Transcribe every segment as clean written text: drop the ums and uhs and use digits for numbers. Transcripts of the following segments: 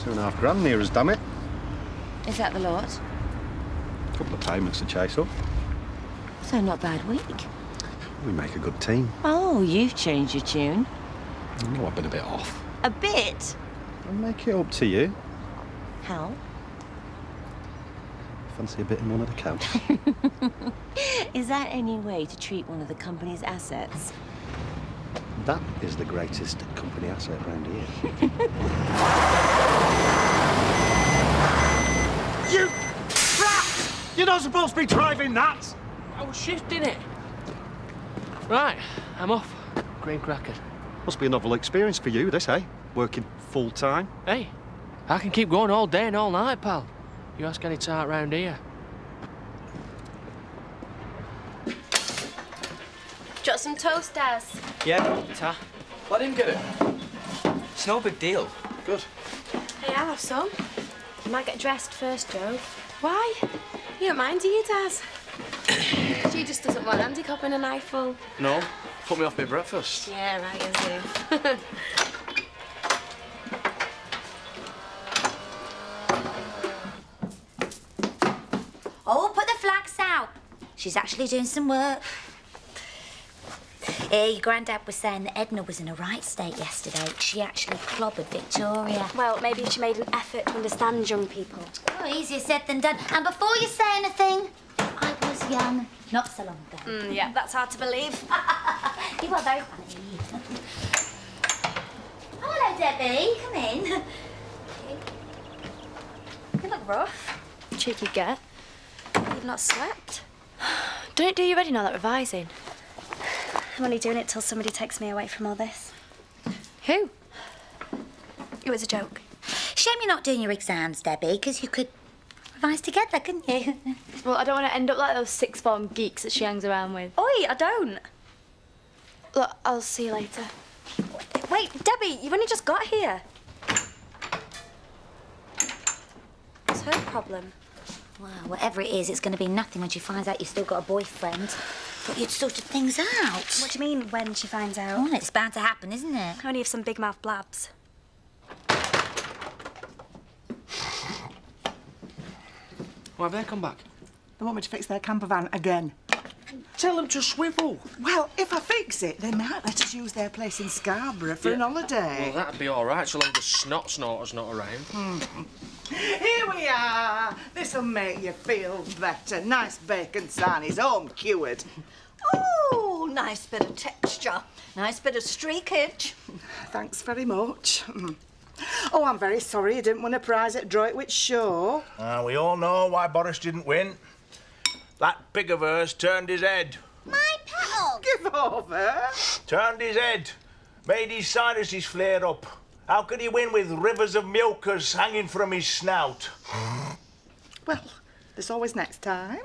2.5 grand near us, damn it. Is that the lot? A couple of payments to chase up. So not bad week. We make a good team. Oh, you've changed your tune. I know I've been a bit off. A bit? I'll make it up to you. How? Fancy a bit in one of the counts? Is that any way to treat one of the company's assets? That is the greatest company asset around here. You brat! You're not supposed to be driving that! I was shifting it. Right, I'm off. Green cracker. Must be a novel experience for you, this, eh? Working full-time. Hey, I can keep going all day and all night, pal. You ask any tart round here. Got some toast, Des? Yeah, Ta. Let him get it. It's no big deal. Good. Hey, I'll have some. You might get dressed first, Joe. Why? You don't mind, do you, Des? She just doesn't want Andy copping a knife full. No, put me off my breakfast. Yeah, right, is he? Oh, put the flags out. She's actually doing some work. Your granddad was saying that Edna was in a right state yesterday. She actually clobbered Victoria. Well, maybe if she made an effort to understand young people. Oh, easier said than done. And before you say anything, I was young not so long ago. Yeah, that's hard to believe. You are very funny. Oh, hello, Debbie. Come in. You look rough. Cheeky get. You've not slept. Don't it do you ready now that revising? I'm only doing it till somebody takes me away from all this. Who? It was a joke. Shame you're not doing your exams, Debbie, because you could revise together, couldn't you? Well, I don't want to end up like those sixth form geeks that she hangs around with. Oi, I don't. Look, I'll see you later. Wait, Debbie, you've only just got here. What's her problem? Well, whatever it is, it's going to be nothing when she finds out you've still got a boyfriend. But you'd sorted things out. What do you mean, when she finds out? Well, it's bound to happen, isn't it? Only if some big mouth blabs. Why have they come back? They want me to fix their camper van again. Tell them to swivel. Well, if I fix it, they might let us use their place in Scarborough for an holiday. Well, that'd be all right, so long as snot snorter's not around. Here we are. This'll make you feel better. Nice bacon sarnies, home cured. Oh, nice bit of texture. Nice bit of streakage. Thanks very much. Oh, I'm very sorry you didn't win a prize at Droitwich Show. We all know why Boris didn't win. That pig of hers turned his head. My petal! Give over. Turned his head. Made his sinuses flare up. How could he win with rivers of mucus hanging from his snout? Well, there's always next time.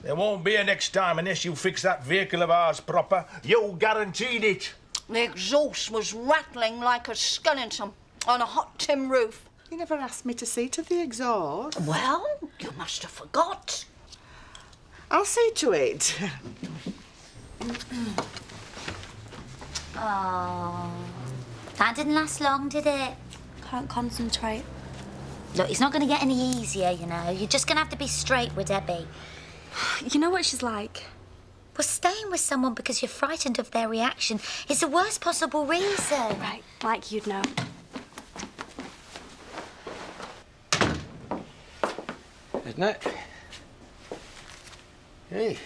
There won't be a next time unless you fix that vehicle of ours proper. You guaranteed it. The exhaust was rattling like a skeleton on a hot tin roof. You never asked me to see to the exhaust. Well, you must have forgot. I'll see to it. Oh, that didn't last long, did it? Can't concentrate. Look, it's not going to get any easier, you know. You're just going to have to be straight with Debbie. You know what she's like? Well, staying with someone because you're frightened of their reaction is the worst possible reason. Right, like you'd know. Isn't it? Hey,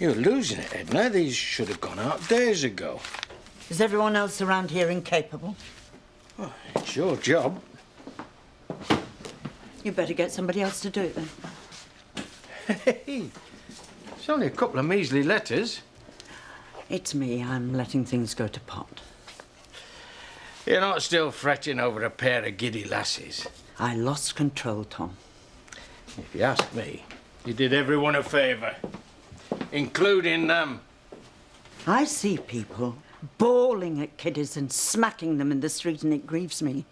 you're losing it, Edna. These should have gone out days ago. Is everyone else around here incapable? Oh, it's your job. You better get somebody else to do it then. Hey, it's only a couple of measly letters. It's me. I'm letting things go to pot. You're not still fretting over a pair of giddy lasses. I lost control, Tom. If you ask me, you did everyone a favour, including them. I see people bawling at kiddies and smacking them in the street, and it grieves me.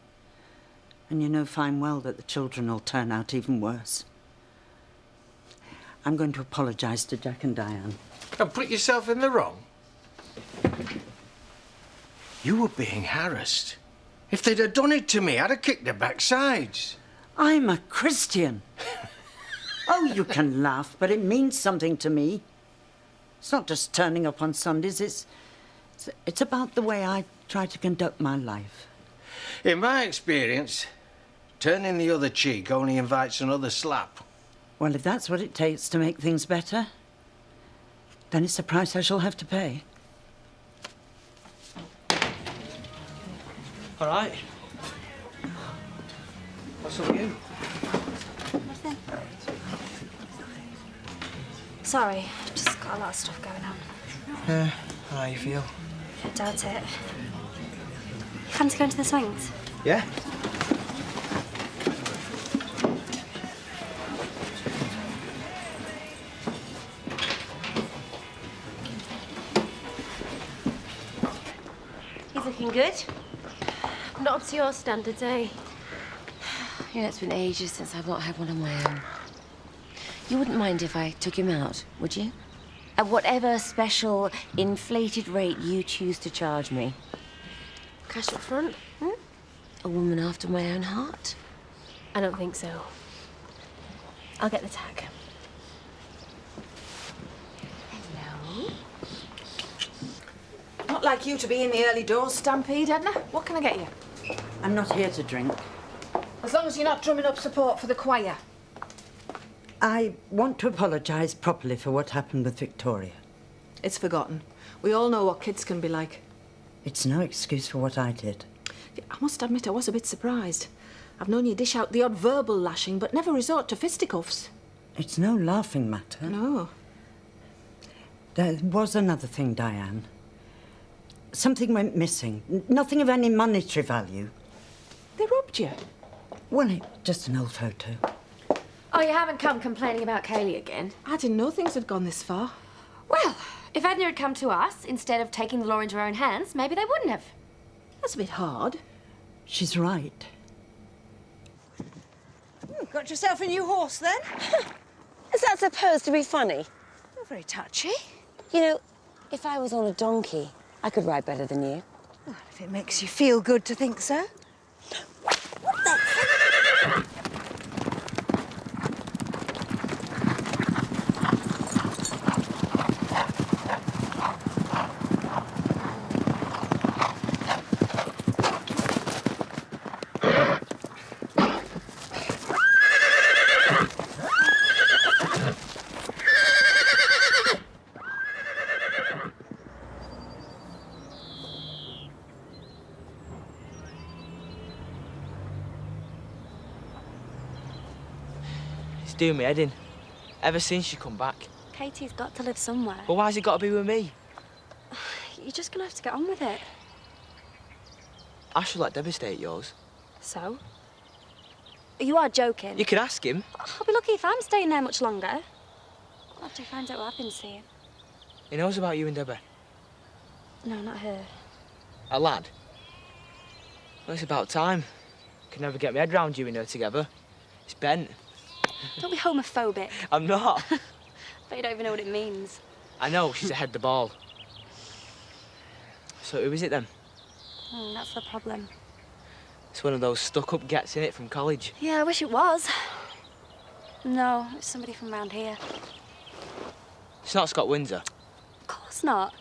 And you know fine well that the children will turn out even worse. I'm going to apologise to Jack and Diane. And put yourself in the wrong. You were being harassed. If they'd have done it to me, I'd have kicked their backsides. I'm a Christian. Oh, you can laugh, but it means something to me. It's not just turning up on Sundays, it's about the way I try to conduct my life. In my experience, turning the other cheek only invites another slap. Well, if that's what it takes to make things better, then it's a price I shall have to pay. All right. What's up with you? Nothing. Sorry, just got a lot of stuff going on. How you feel? I doubt it. You fancy going to the swings? Yeah. He's looking good. Not up to your standards, eh? You know, it's been ages since I've not had one of my own. You wouldn't mind if I took him out, would you? At whatever special, inflated rate you choose to charge me. Cash up front? A woman after my own heart? I don't think so. I'll get the tag. Hello? Not like you to be in the early doors, Stampede, Edna. What can I get you? I'm not here to drink. As long as you're not drumming up support for the choir. I want to apologise properly for what happened with Victoria. It's forgotten. We all know what kids can be like. It's no excuse for what I did. I must admit I was a bit surprised. I've known you dish out the odd verbal lashing, but never resort to fisticuffs. It's no laughing matter. No. There was another thing, Diane. Something went missing. Nothing of any monetary value. They robbed you? Well, it's just an old photo. Oh, you haven't come complaining about Kaylee again? I didn't know things had gone this far. Well, if Edna had come to us instead of taking the law into her own hands, maybe they wouldn't have. That's a bit hard. She's right. Got yourself a new horse, then? Is that supposed to be funny? Not very touchy. You know, if I was on a donkey, I could ride better than you. Well, if it makes you feel good to think so. It's doing me head in. Ever since she come back. Katie's got to live somewhere. Well, why's it got to be with me? You're just gonna have to get on with it. I should let Debbie stay at yours. So? You are joking. You could ask him. I'll be lucky if I'm staying there much longer. I'll have to find out what happens to you. He knows about you and Debbie. No, not her. A lad? Well, it's about time. Can never get my head round you and her together. It's bent. Don't be homophobic. I'm not. But you don't even know what it means. I know, she's ahead the ball. So who is it then? That's the problem. It's one of those stuck-up gets in it from college. Yeah, I wish it was. No, it's somebody from around here. It's not Scott Windsor. Of course not.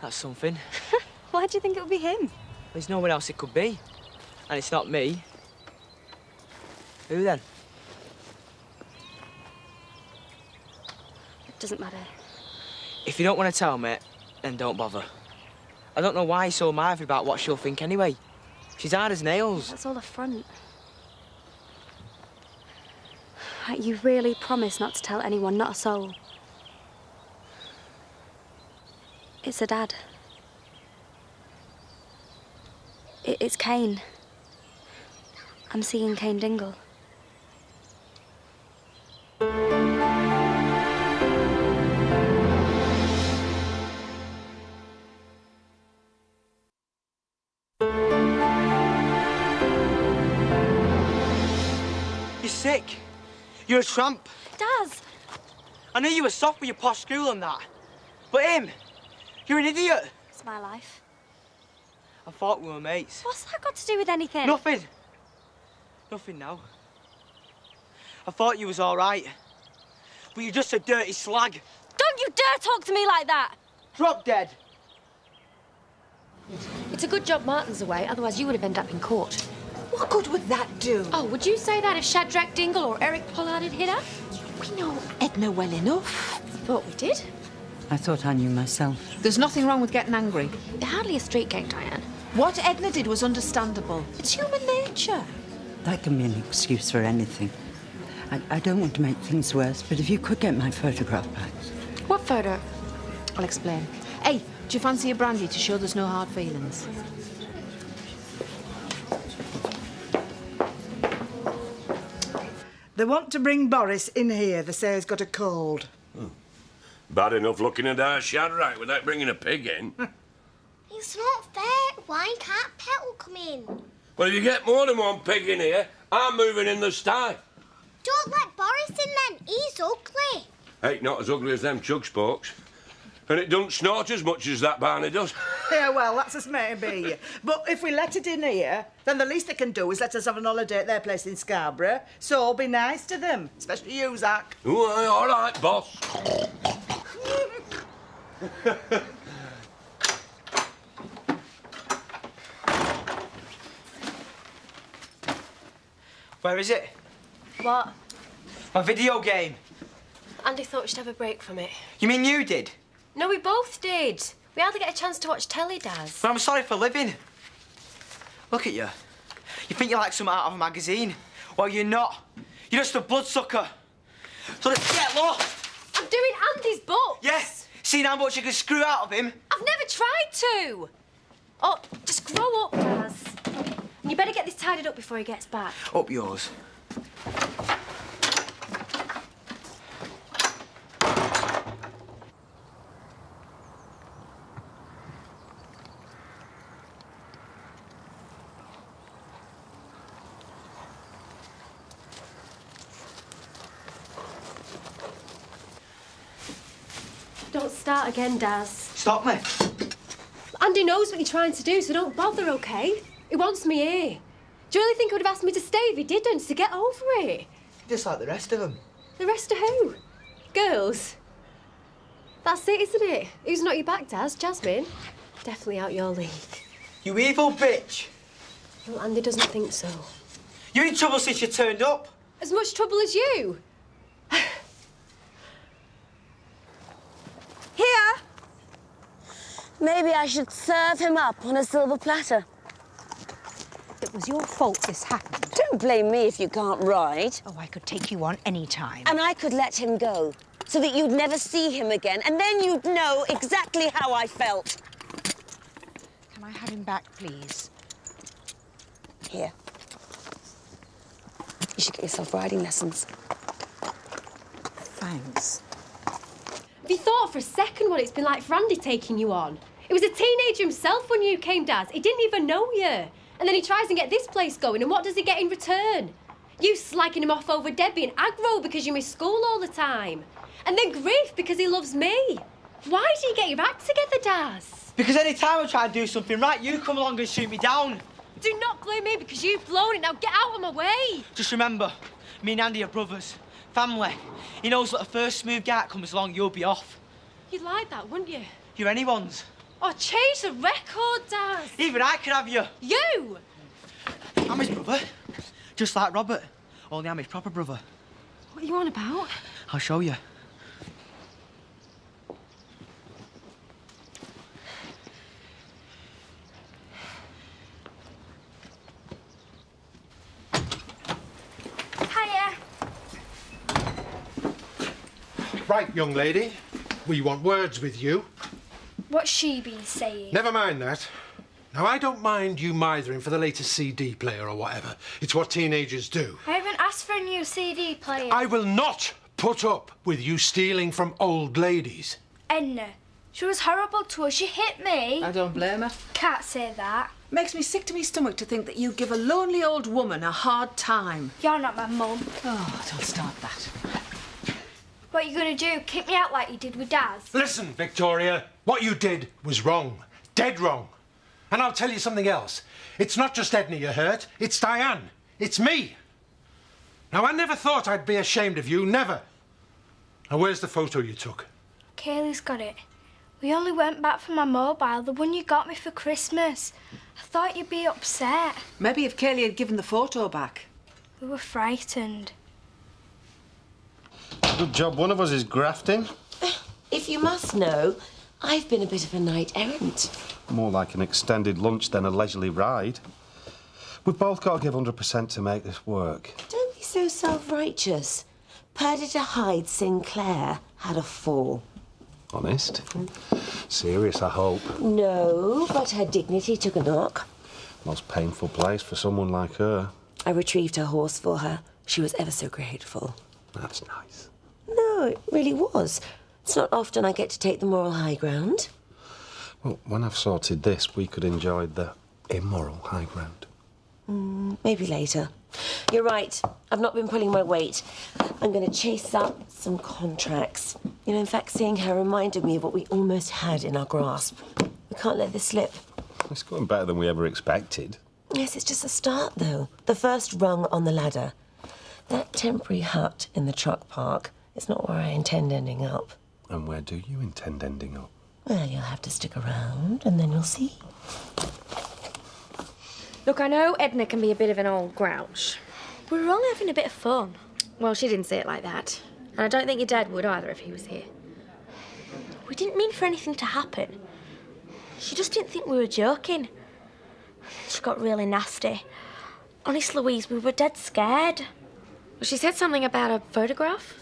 That's something. Why do you think it would be him? There's no one else it could be. And it's not me. Who then? It doesn't matter. If you don't want to tell me, then don't bother. I don't know why you're so miffy about what she'll think anyway. She's hard as nails. That's all a front. Right, you really promise not to tell anyone, not a soul? It's a dad. It's Kane. I'm seeing Kane Dingle. You're sick. You're a tramp. Daz! I knew you were soft with your posh school and that. But him, you're an idiot. It's my life. I thought we were mates. What's that got to do with anything? Nothing. Nothing now. I thought you was all right. But you're just a dirty slag. Don't you dare talk to me like that! Drop dead. It's a good job Martin's away, otherwise you would have ended up in court. What good would that do? Oh, would you say that if Shadrach Dingle or Eric Pollard had hit her? We know Edna well enough. Thought we did. I thought I knew myself. There's nothing wrong with getting angry. They're hardly a street gang, Diane. What Edna did was understandable. It's human nature. That can be an excuse for anything. I don't want to make things worse, but if you could get my photograph back. What photo? I'll explain. Hey, do you fancy a brandy to show there's no hard feelings? They want to bring Boris in here. They say he's got a cold. Bad enough looking at our Shadrach without bringing a pig in. It's not fair. Why can't Petal come in? Well, if you get more than one pig in here, I'm moving in the sty. Don't let Boris in then. He's ugly. Ain't not as ugly as them chug spokes. And it don't snort as much as that Barney does. Yeah, well, that's as may be. But if we let it in here, then the least they can do is let us have an holiday at their place in Scarborough. So be nice to them, especially you, Zach. Ooh, aye, all right, boss. Where is it? What? My video game. Andy thought we should have a break from it. You mean you did? No, we both did. We hardly get a chance to watch telly, Daz. Well, I'm sorry for living. Look at you. You think you're like something out of a magazine. Well, you're not. You're just a bloodsucker. So let's get lost. I'm doing Andy's books. Yes. Seeing how much you can screw out of him. I've never tried to. Oh, just grow up, Daz. And you better get this tidied up before he gets back. Up yours. Don't start again, Daz. Stop me. Andy knows what you're trying to do, so don't bother, OK? He wants me here. Do you really think he would have asked me to stay if he didn't, to get over it? Just like the rest of them. The rest of who? Girls? That's it, isn't it? Who's not your back, Daz? Jasmine? Definitely out your league. You evil bitch. Well, Andy doesn't think so. You're in trouble since you turned up. As much trouble as you? Here! Maybe I should serve him up on a silver platter. It was your fault this happened. Don't blame me if you can't ride. Oh, I could take you on any time. And I could let him go, so that you'd never see him again, and then you'd know exactly how I felt. Can I have him back, please? Here. You should get yourself riding lessons. Thanks. Have you thought for a second what it's been like for Andy taking you on? He was a teenager himself when you came, Daz. He didn't even know you. And then he tries and get this place going, and what does he get in return? You slagging him off over Debbie and aggro because you miss school all the time. And then grief because he loves me. Why do you get your act together, Daz? Because any time I try to do something right, you come along and shoot me down. Do not blame me because you've blown it. Now get out of my way. Just remember, me and Andy are brothers. Family. He knows that the first smooth guy that comes along, you'll be off. You'd like that, wouldn't you? You're anyone's. Oh, change the record, Daz. Even I can have you. You? I'm his brother. Just like Robert. Only I'm his proper brother. What are you on about? I'll show you. Hiya. Right, young lady. We want words with you. What's she been saying? Never mind that. Now, I don't mind you mithering for the latest CD player or whatever. It's what teenagers do. I haven't asked for a new CD player. I will not put up with you stealing from old ladies. Edna, she was horrible to us. She hit me. I don't blame her. Can't say that. Makes me sick to my stomach to think that you give a lonely old woman a hard time. You're not my mum. Oh, don't start that. What are you going to do? Kick me out like you did with Daz? Listen, Victoria, what you did was wrong. Dead wrong. And I'll tell you something else. It's not just Edna you hurt, it's Diane. It's me. Now, I never thought I'd be ashamed of you, never. Now, where's the photo you took? Kaylee's got it. We only went back for my mobile, the one you got me for Christmas. I thought you'd be upset. Maybe if Kaylee had given the photo back. We were frightened. Good job, one of us is grafting. If you must know, I've been a bit of a knight errant. More like an extended lunch than a leisurely ride. We've both got to give 100% to make this work. Don't be so self-righteous. Perdita Hyde Sinclair had a fall. Honest? Serious, I hope. No, but her dignity took a knock. Most painful place for someone like her. I retrieved her horse for her. She was ever so grateful. That's nice. No, it really was. It's not often I get to take the moral high ground. Well, when I've sorted this, we could enjoy the immoral high ground. Maybe later. You're right. I've not been pulling my weight. I'm going to chase up some contracts. You know, in fact, seeing her reminded me of what we almost had in our grasp. We can't let this slip. It's going better than we ever expected. Yes, it's just a start, though. The first rung on the ladder. That temporary hut in the truck park is not where I intend ending up. And where do you intend ending up? Well, you'll have to stick around, and then you'll see. Look, I know Edna can be a bit of an old grouch. We were only having a bit of fun. Well, she didn't say it like that. And I don't think your dad would either if he was here. We didn't mean for anything to happen. She just didn't think we were joking. She got really nasty. Honest, Louise, we were dead scared. Well, she said something about a photograph.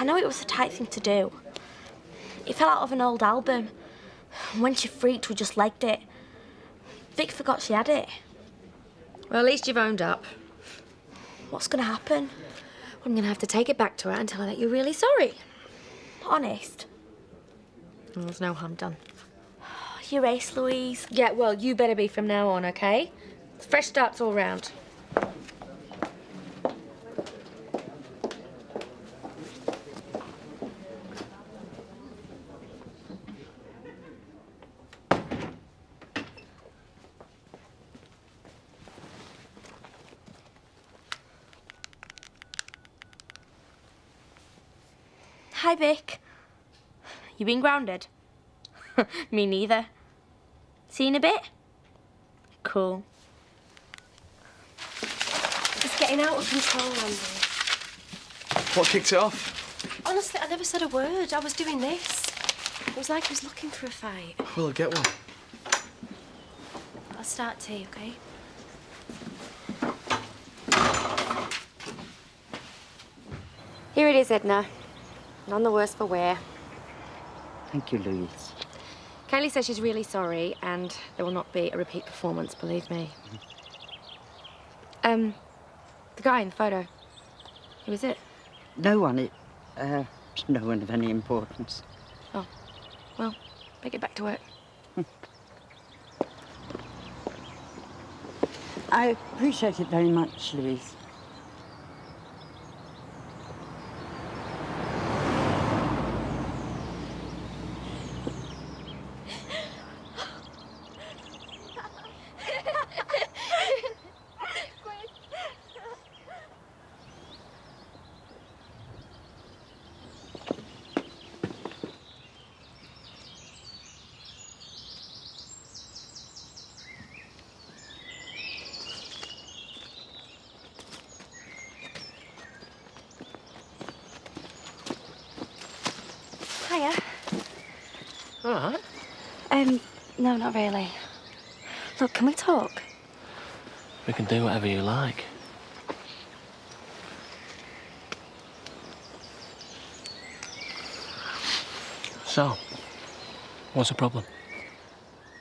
I know it was a tight thing to do. It fell out of an old album. When she freaked, we just legged it. Vic forgot she had it. Well, at least you've owned up. What's going to happen? I'm going to have to take it back to her and tell her that you're really sorry. Honest? Well, there's no harm done. You're ace, Louise. Yeah, well, you better be from now on, OK? Fresh starts all round. Hi, Vic. You been grounded? Me neither. See you in a bit? Cool. It's getting out of control, Andy. What kicked it off? Honestly, I never said a word. I was doing this. It was like he was looking for a fight. Well, I'll get one. I'll start tea, OK? Here it is, Edna. None the worse for wear. Thank you, Louise. Kaylee says she's really sorry, and there will not be a repeat performance, believe me. The guy in the photo. Who is it? No one. No one of any importance. Oh, well, better get back to work. I appreciate it very much, Louise. Hiya. All right. No, not really. Look, can we talk? We can do whatever you like. So, what's the problem?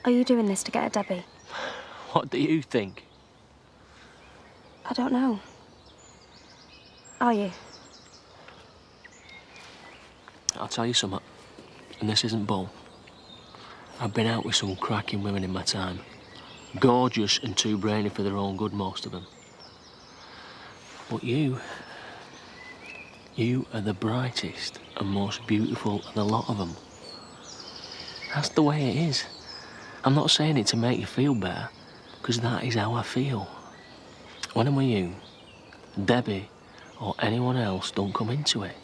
Are you doing this to get at Debbie? What do you think? I don't know. Are you? I'll tell you something, and this isn't bull. I've been out with some cracking women in my time. Gorgeous and too brainy for their own good, most of them. But you are the brightest and most beautiful of the lot of them. That's the way it is. I'm not saying it to make you feel better, because that is how I feel. When I'm with you, Debbie or anyone else don't come into it.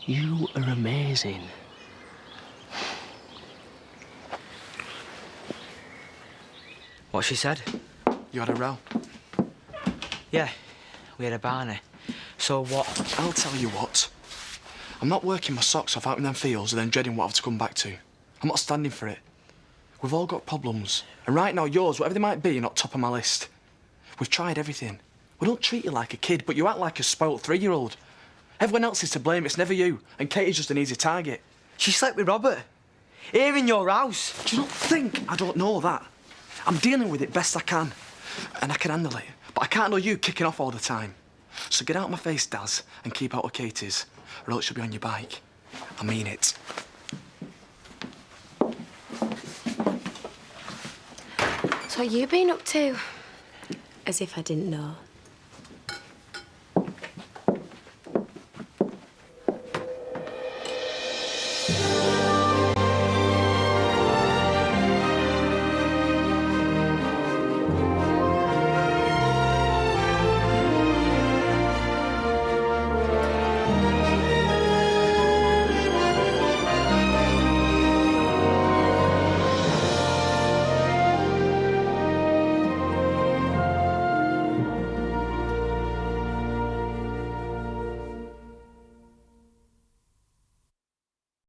You are amazing. What she said? You had a row? Yeah, we had a Barney. So what? I'll tell you what. I'm not working my socks off out in them fields and then dreading what I've to come back to. I'm not standing for it. We've all got problems. And right now, yours, whatever they might be, are not top of my list. We've tried everything. We don't treat you like a kid, but you act like a spoilt 3-year-old. Everyone else is to blame, it's never you. And Katie's just an easy target. She slept with Robert. Here in your house. Do you not think I don't know that? I'm dealing with it best I can. And I can handle it. But I can't handle you kicking off all the time. So get out of my face, Daz, and keep out of Katie's, or else you'll be on your bike. I mean it. So what you been up to? As if I didn't know.